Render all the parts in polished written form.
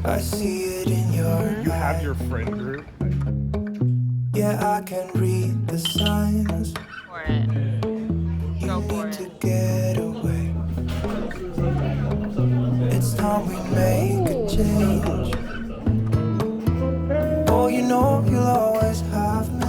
I see it in your You have eyes. your friend group. Yeah, I can read the signs. For it. You Go for need it. to get away. It's time we make a change. Oh, you know you'll always have me.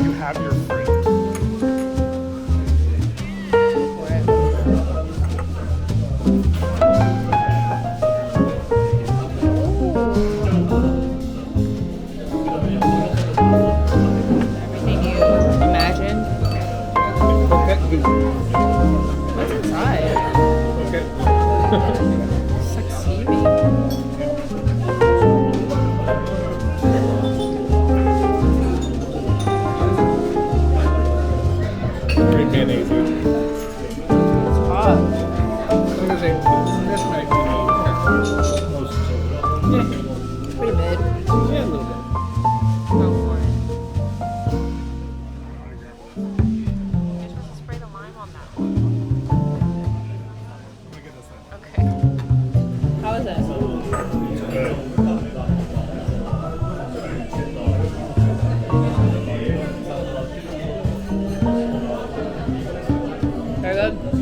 You have your friend. For it. Everything you imagined. What's inside? It's like seaweed. Great mayonnaise. It's hot. Pretty mid. Yeah, a little bit. Go for it. You're supposed to spray the lime on that one. Okay. How is it? Very good. You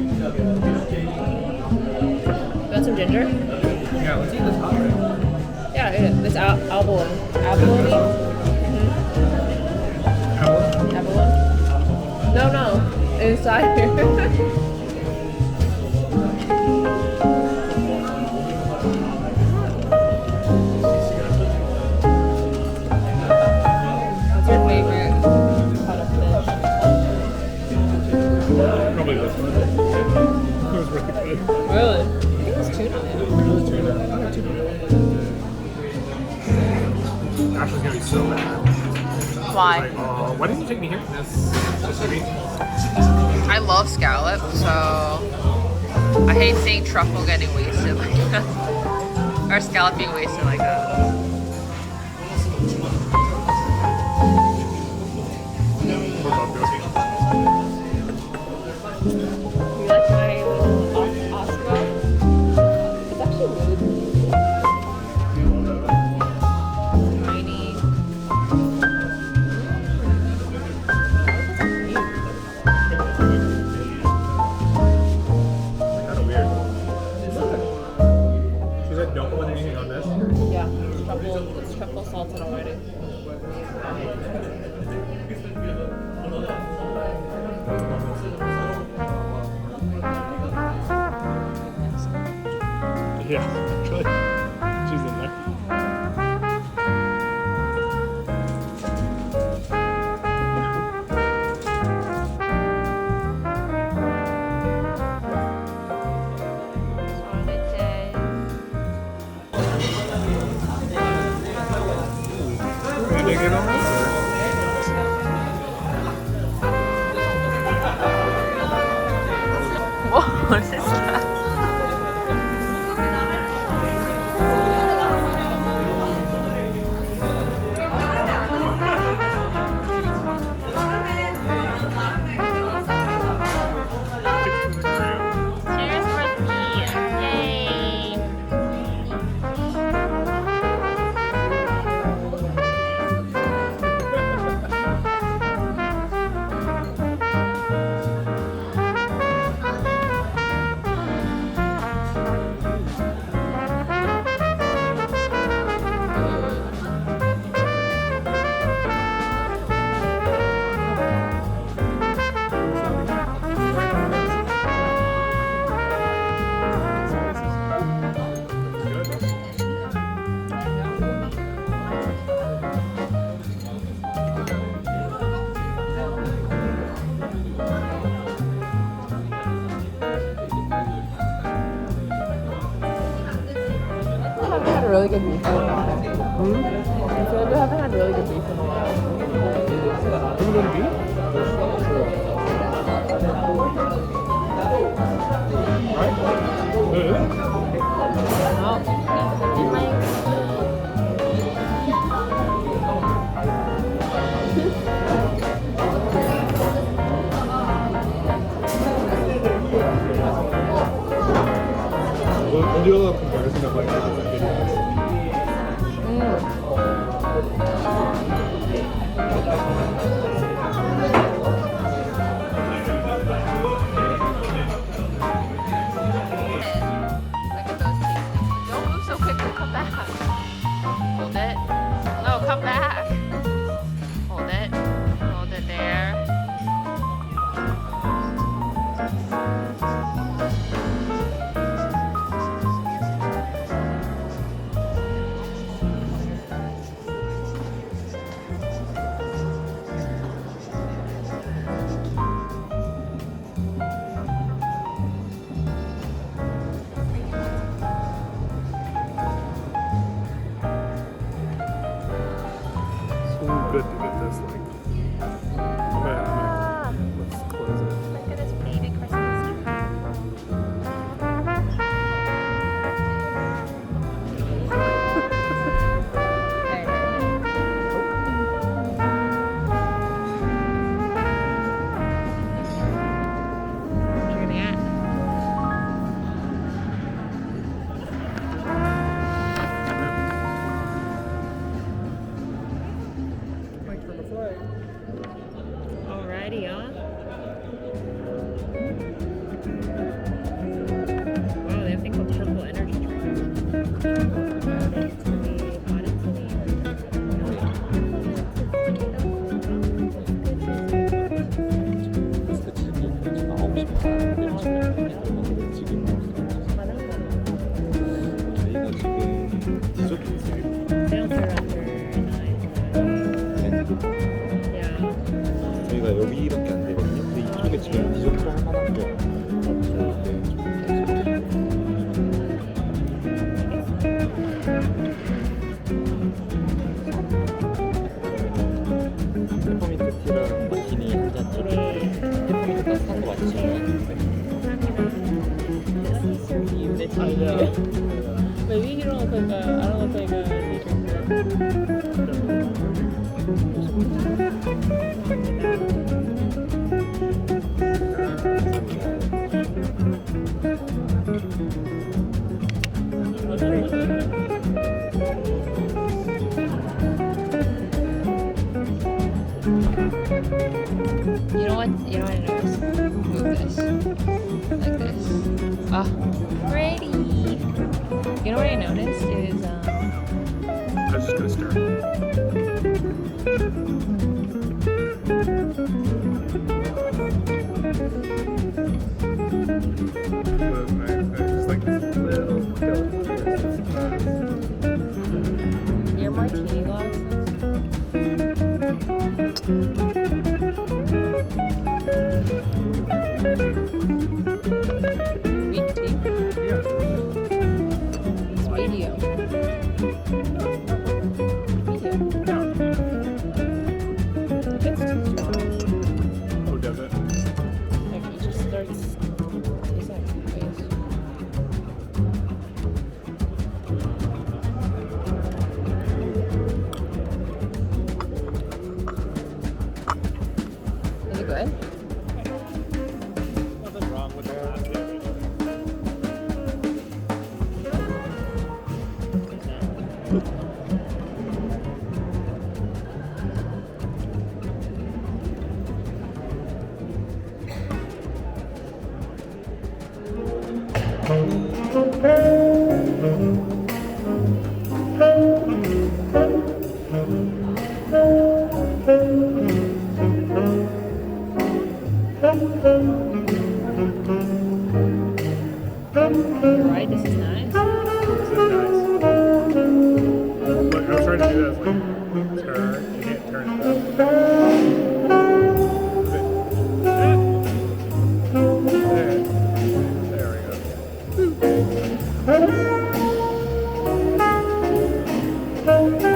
want some ginger? Yeah, let's eat this hot right. Yeah, eat it. It's abalone. Abalone? Abalone? No. Inside here. What's your favorite cut of fish? Probably this one. It was really good. Really? I think it's tuna. Ashley's gonna be so mad. Why? Like, why didn't you take me here? This just me. I love scallop, so I hate seeing truffle getting wasted like that. Or scallop being wasted like that. We're both good. You like my little Oscar? It's actually really tiny. Kind of weird. She said don't put anything on this. Yeah. Yeah, actually. She's in there. Can you get on? What is that? Cheers for me! Yay! Haven't had a really good beef. I feel like we haven't had really good beef in a while. You'll comparison of like videos. Look at those pieces. Don't move so quickly. Come back. Hold it. No, come back. Hold it. Hold it there. So good to get this like. Let's close it. Look at this baby Christmas tree. Alrighty, y'all. Wow, they have a thing called Purple Energy Drink. 저희가 지금 디저트 있어요. 저희가 여기밖에 안 되거든요. 근데 이쪽에 지금 디저트 할 만한 게 없죠. 페퍼민트 티랑 마티니 한 잔. 페퍼민트 따뜻한 거 맞지? Maybe he don't look like I don't look like You know what I noticed? Move this. Like this. Ah, pretty. You know what I noticed is I was just gonna start. I just like this little Sweet tea? Yeah. It's medium. Medium. It gets too strong. Oh, does it? Like it just starts tasting like toothpaste. Is it good? Nothing wrong with that. Right, this is nice. This is nice. Look, I was trying to do this. Like, turn. You can't turn it up. There we go.